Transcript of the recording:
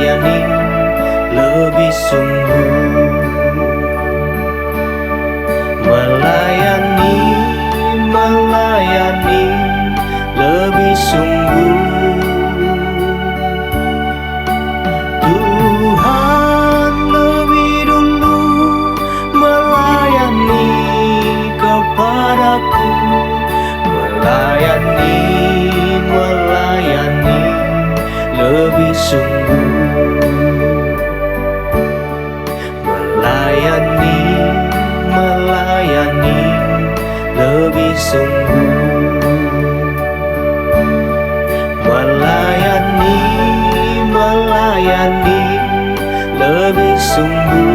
melayani lebih sungguh. Melayani, melayani lebih sungguh. Tuhan lebih dulu melayani kepadaku. Melayani, melayani lebih sungguh. Melayani, melayani lebih sungguh. Melayani, melayani lebih sungguh.